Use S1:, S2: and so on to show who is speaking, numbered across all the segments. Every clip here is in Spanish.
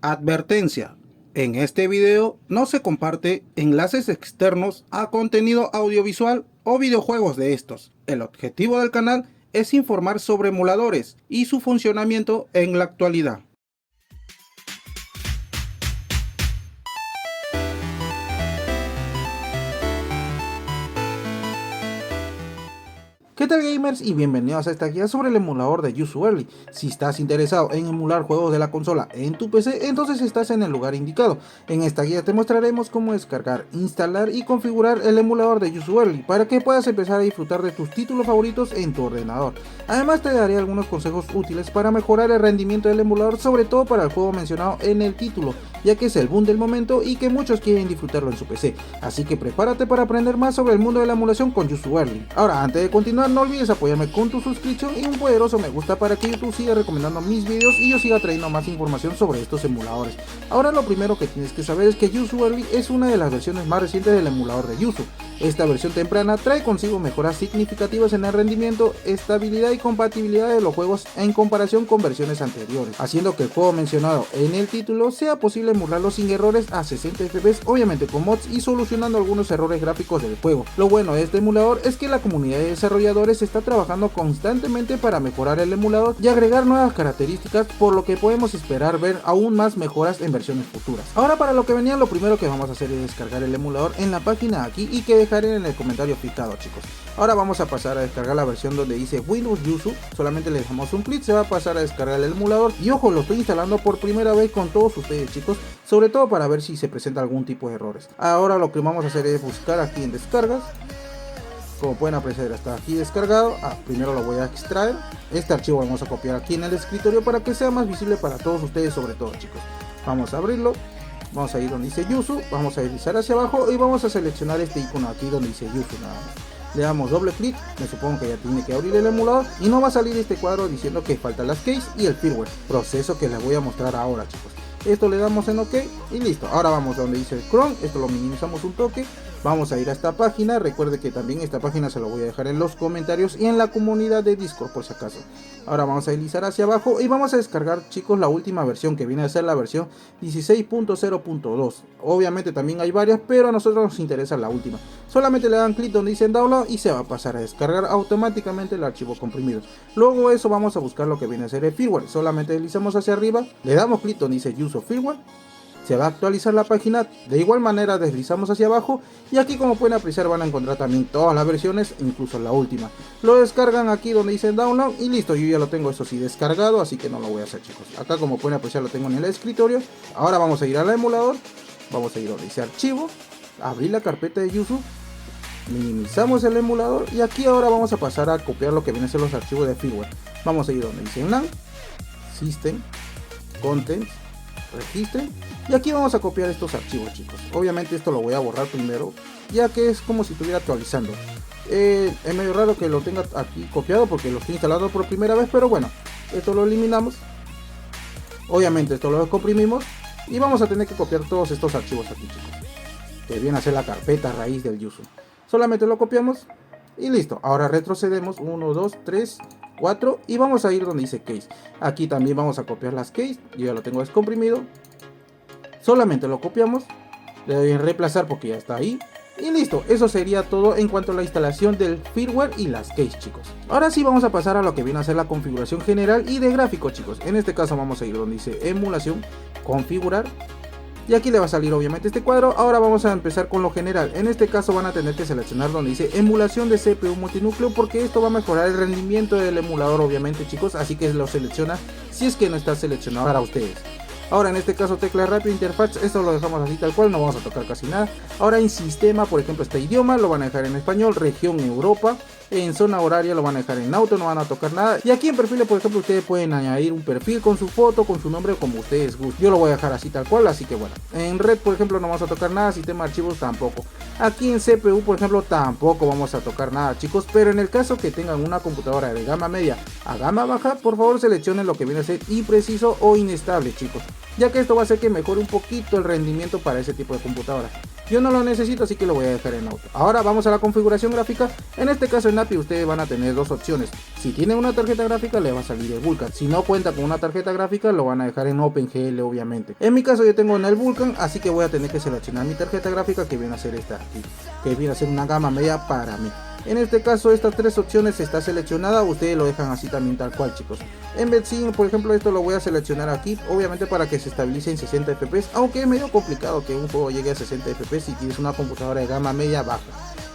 S1: Advertencia: en este video no se comparte enlaces externos a contenido audiovisual o videojuegos de estos. El objetivo del canal es informar sobre emuladores y su funcionamiento en la actualidad. ¿Qué tal, gamers? Y bienvenidos a esta guía sobre el emulador de Yuzu Early. Si estás interesado en emular juegos de la consola en tu PC, entonces estás en el lugar indicado. En esta guía te mostraremos cómo descargar, instalar y configurar el emulador de Yuzu Early para que puedas empezar a disfrutar de tus títulos favoritos en tu ordenador. Además te daré algunos consejos útiles para mejorar el rendimiento del emulador, sobre todo para el juego mencionado en el título, ya que es el boom del momento y que muchos quieren disfrutarlo en su PC. Así que prepárate para aprender más sobre el mundo de la emulación con Yuzu Early. Ahora, antes de continuar, no olvides apoyarme con tu suscripción y un poderoso me gusta para que YouTube siga recomendando mis videos y yo siga trayendo más información sobre estos emuladores. Ahora, lo primero que tienes que saber es que Yuzu Early es una de las versiones más recientes del emulador de Yuzu. Esta versión temprana trae consigo mejoras significativas en el rendimiento, estabilidad y compatibilidad de los juegos en comparación con versiones anteriores, haciendo que el juego mencionado en el título sea posible emularlo sin errores a 60 FPS, obviamente con mods, y solucionando algunos errores gráficos del juego. Lo bueno de este emulador es que la comunidad de desarrolladores está trabajando constantemente para mejorar el emulador y agregar nuevas características, por lo que podemos esperar ver aún más mejoras en versiones futuras. Ahora, para lo que venía, lo primero que vamos a hacer es descargar el emulador en la página aquí y que dejaré en el comentario fijado, chicos. Ahora vamos a pasar a descargar la versión donde dice Windows Yuzu. Solamente le dejamos un clic, se va a pasar a descargar el emulador y ojo, lo estoy instalando por primera vez con todos ustedes, chicos, sobre todo para ver si se presenta algún tipo de errores. Ahora lo que vamos a hacer es buscar aquí en descargas. Como pueden apreciar, está aquí descargado. Primero lo voy a extraer. Este archivo vamos a copiar aquí en el escritorio para que sea más visible para todos ustedes, sobre todo, chicos. Vamos a abrirlo. Vamos a ir donde dice Yuzu, vamos a deslizar hacia abajo y vamos a seleccionar este icono aquí donde dice Yuzu nada más. Le damos doble clic, me supongo que ya tiene que abrir el emulador y no va a salir este cuadro diciendo que faltan las keys y el firmware, proceso que les voy a mostrar ahora, chicos. Esto le damos en OK y listo. Ahora vamos donde dice Chrome, esto lo minimizamos un toque. Vamos a ir a esta página, recuerde que también esta página se lo voy a dejar en los comentarios y en la comunidad de Discord por si acaso. Ahora vamos a deslizar hacia abajo y vamos a descargar, chicos, la última versión, que viene a ser la versión 16.0.2. Obviamente también hay varias, pero a nosotros nos interesa la última. Solamente le dan clic donde dice Download y se va a pasar a descargar automáticamente el archivo comprimido. Luego eso vamos a buscar lo que viene a ser el firmware. Solamente deslizamos hacia arriba, le damos clic donde dice Use of Firmware. Se va a actualizar la página, de igual manera deslizamos hacia abajo y aquí, como pueden apreciar, van a encontrar también todas las versiones, incluso la última. Lo descargan aquí donde dice Download y listo. Yo ya lo tengo, eso sí, descargado, así que no lo voy a hacer, chicos. Acá, como pueden apreciar, lo tengo en el escritorio. Ahora vamos a ir al emulador, vamos a ir donde dice Archivo, abrir la carpeta de Yuzu, minimizamos el emulador y aquí ahora vamos a pasar a copiar lo que vienen a ser los archivos de firmware. Vamos a ir donde dice LAN, System, Contents, Registren, y aquí vamos a copiar estos archivos, chicos. Obviamente esto lo voy a borrar primero, ya que es como si estuviera actualizando. Es medio raro que lo tenga aquí copiado porque lo estoy instalando por primera vez, pero bueno, esto lo eliminamos. Obviamente esto lo comprimimos y vamos a tener que copiar todos estos archivos aquí, chicos, que viene a ser la carpeta raíz del Yuzu. Solamente lo copiamos y listo. Ahora retrocedemos 1, 2, 3, 4 y vamos a ir donde dice Case. Aquí también vamos a copiar las keys. Yo ya lo tengo descomprimido. Solamente lo copiamos, le doy en reemplazar porque ya está ahí y listo. Eso sería todo en cuanto a la instalación del firmware y las keys, chicos. Ahora sí vamos a pasar a lo que viene a ser la configuración general y de gráfico, chicos. En este caso vamos a ir donde dice Emulación, Configurar, y aquí le va a salir obviamente este cuadro. Ahora vamos a empezar con lo general. En este caso van a tener que seleccionar donde dice Emulación de CPU multinúcleo, porque esto va a mejorar el rendimiento del emulador, obviamente, chicos. Así que lo selecciona si es que no está seleccionado para ustedes. Ahora en este caso tecla rápida, interfaz, esto lo dejamos así tal cual, no vamos a tocar casi nada. Ahora en sistema, por ejemplo, este idioma lo van a dejar en español, región Europa. En zona horaria lo van a dejar en auto, no van a tocar nada. Y aquí en perfiles, por ejemplo, ustedes pueden añadir un perfil con su foto, con su nombre, como ustedes gusten. Yo lo voy a dejar así tal cual, así que bueno. En red, por ejemplo, no vamos a tocar nada, sistema de archivos tampoco. Aquí en CPU, por ejemplo, tampoco vamos a tocar nada, chicos. Pero en el caso que tengan una computadora de gama media a gama baja, por favor seleccionen lo que viene a ser impreciso o inestable, chicos, ya que esto va a hacer que mejore un poquito el rendimiento para ese tipo de computadoras. Yo no lo necesito, así que lo voy a dejar en auto. Ahora vamos a la configuración gráfica. En este caso en API ustedes van a tener dos opciones. Si tienen una tarjeta gráfica le va a salir el Vulkan. Si no cuenta con una tarjeta gráfica lo van a dejar en OpenGL obviamente. En mi caso yo tengo en el Vulkan, así que voy a tener que seleccionar mi tarjeta gráfica, que viene a ser esta aquí, que viene a ser una gama media para mí. En este caso estas tres opciones está seleccionada, ustedes lo dejan así también tal cual, chicos. En Benzin, por ejemplo, esto lo voy a seleccionar aquí, obviamente para que se estabilice en 60 fps, aunque es medio complicado que un juego llegue a 60 fps si tienes una computadora de gama media baja.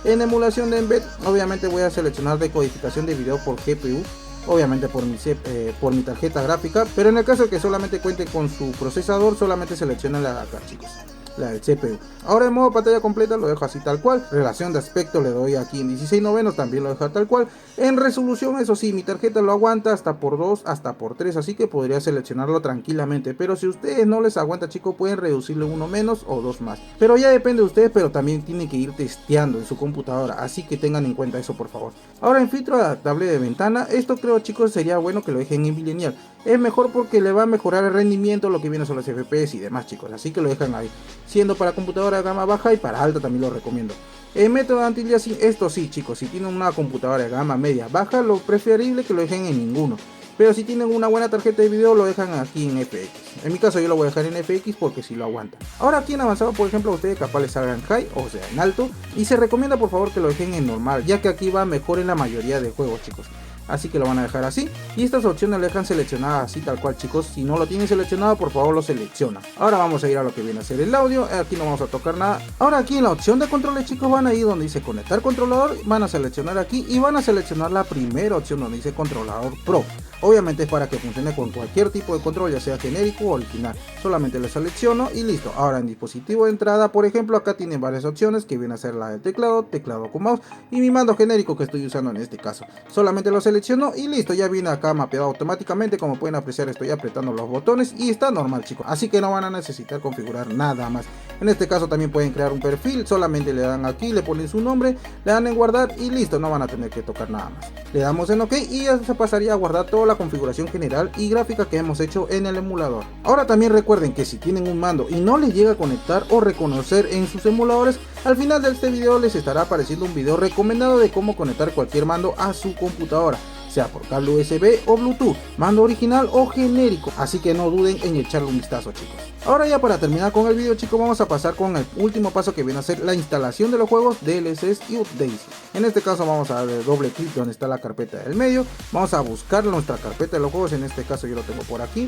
S1: En emulación de Embed, obviamente voy a seleccionar decodificación de video por GPU, obviamente por mi tarjeta gráfica, pero en el caso de que solamente cuente con su procesador, solamente selecciona la de acá, chicos, la del CPU. Ahora en modo pantalla completa lo dejo así tal cual. Relación de aspecto le doy aquí en 16:9, también lo dejo tal cual. En resolución, eso sí, mi tarjeta lo aguanta hasta por 2, hasta por 3, así que podría seleccionarlo tranquilamente. Pero si ustedes no les aguanta, chicos, pueden reducirle uno menos o dos más. Pero ya depende de ustedes, pero también tienen que ir testeando en su computadora, así que tengan en cuenta eso, por favor. Ahora en filtro adaptable de ventana, esto creo, chicos, sería bueno que lo dejen en bilineal. Es mejor porque le va a mejorar el rendimiento, lo que viene son los FPS y demás, chicos, así que lo dejan ahí, siendo para computadora de gama baja y para alta también lo recomiendo. El método de anti-aliasing, esto sí, chicos, si tienen una computadora de gama media baja, lo preferible que lo dejen en ninguno. Pero si tienen una buena tarjeta de video, lo dejan aquí en FX. En mi caso yo lo voy a dejar en FX porque si lo aguanta. Ahora aquí en avanzado, por ejemplo, a ustedes capaz les salgan high, o sea en alto, y se recomienda por favor que lo dejen en normal, ya que aquí va mejor en la mayoría de juegos, chicos. Así que lo van a dejar así, y estas opciones lo dejan seleccionadas así tal cual, chicos. Si no lo tienen seleccionado, por favor lo selecciona. Ahora vamos a ir a lo que viene a ser el audio. Aquí no vamos a tocar nada. Ahora aquí en la opción de controles, chicos, van a ir donde dice conectar controlador, van a seleccionar aquí y van a seleccionar la primera opción donde dice controlador Pro. Obviamente es para que funcione con cualquier tipo de control, ya sea genérico o original. Solamente lo selecciono y listo. Ahora en dispositivo de entrada, por ejemplo, acá tienen varias opciones que viene a ser la del teclado, teclado con mouse y mi mando genérico que estoy usando en este caso. Solamente lo selecciono y listo, ya viene acá mapeado automáticamente. Como pueden apreciar, estoy apretando los botones y está normal, chicos, así que no van a necesitar configurar nada más. En este caso también pueden crear un perfil, solamente le dan aquí, le ponen su nombre, le dan en guardar y listo, no van a tener que tocar nada más. Le damos en OK y ya se pasaría a guardar toda la configuración general y gráfica que hemos hecho en el emulador. Ahora también recuerden que si tienen un mando y no les llega a conectar o reconocer en sus emuladores, al final de este video les estará apareciendo un video recomendado de cómo conectar cualquier mando a su computadora, sea por cable USB o Bluetooth, mando original o genérico, así que no duden en echarle un vistazo, chicos. Ahora ya para terminar con el video, chicos, vamos a pasar con el último paso que viene a ser la instalación de los juegos, DLCs y updates. En este caso vamos a darle doble clic donde está la carpeta del medio, vamos a buscar nuestra carpeta de los juegos, en este caso yo lo tengo por aquí,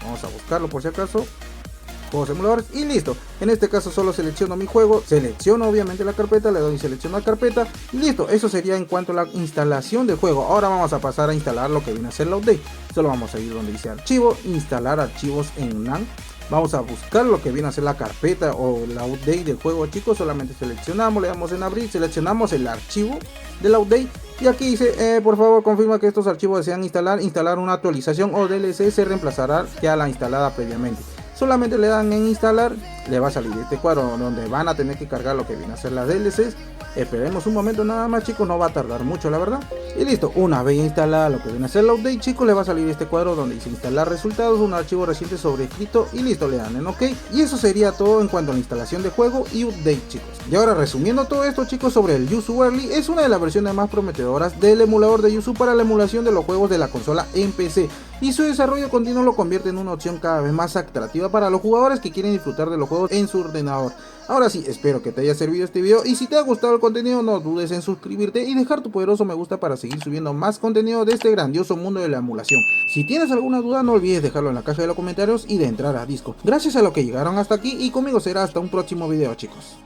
S1: vamos a buscarlo por si acaso, juegos emuladores y listo. En este caso solo selecciono mi juego, selecciono obviamente la carpeta, le doy seleccionar carpeta y listo. Eso sería en cuanto a la instalación del juego. Ahora vamos a pasar a instalar lo que viene a ser la update. Solo vamos a ir donde dice archivo, instalar archivos en NAND. Vamos a buscar lo que viene a ser la carpeta o la update del juego, chicos. Solamente seleccionamos, le damos en abrir, seleccionamos el archivo de la update. Y aquí dice, por favor confirma que estos archivos desean instalar una actualización o DLC, se reemplazará ya la instalada previamente. Solamente le dan en instalar, le va a salir este cuadro donde van a tener que cargar lo que viene a ser las DLCs. Esperemos un momento nada más, chicos, no va a tardar mucho la verdad. Y listo, una vez instalada lo que viene a ser la update, chicos, le va a salir este cuadro donde dice instalar resultados, un archivo reciente sobrescrito y listo, le dan en OK. Y eso sería todo en cuanto a la instalación de juego y update, chicos. Y ahora resumiendo todo esto, chicos, sobre el Yuzu Early, es una de las versiones más prometedoras del emulador de Yuzu para la emulación de los juegos de la consola en PC. Y su desarrollo continuo lo convierte en una opción cada vez más atractiva para los jugadores que quieren disfrutar de los juegos en su ordenador. Ahora sí, espero que te haya servido este video y si te ha gustado el contenido no dudes en suscribirte y dejar tu poderoso me gusta para seguir subiendo más contenido de este grandioso mundo de la emulación. Si tienes alguna duda no olvides dejarlo en la caja de los comentarios y de entrar a Discord. Gracias a los que llegaron hasta aquí y conmigo será hasta un próximo video, chicos.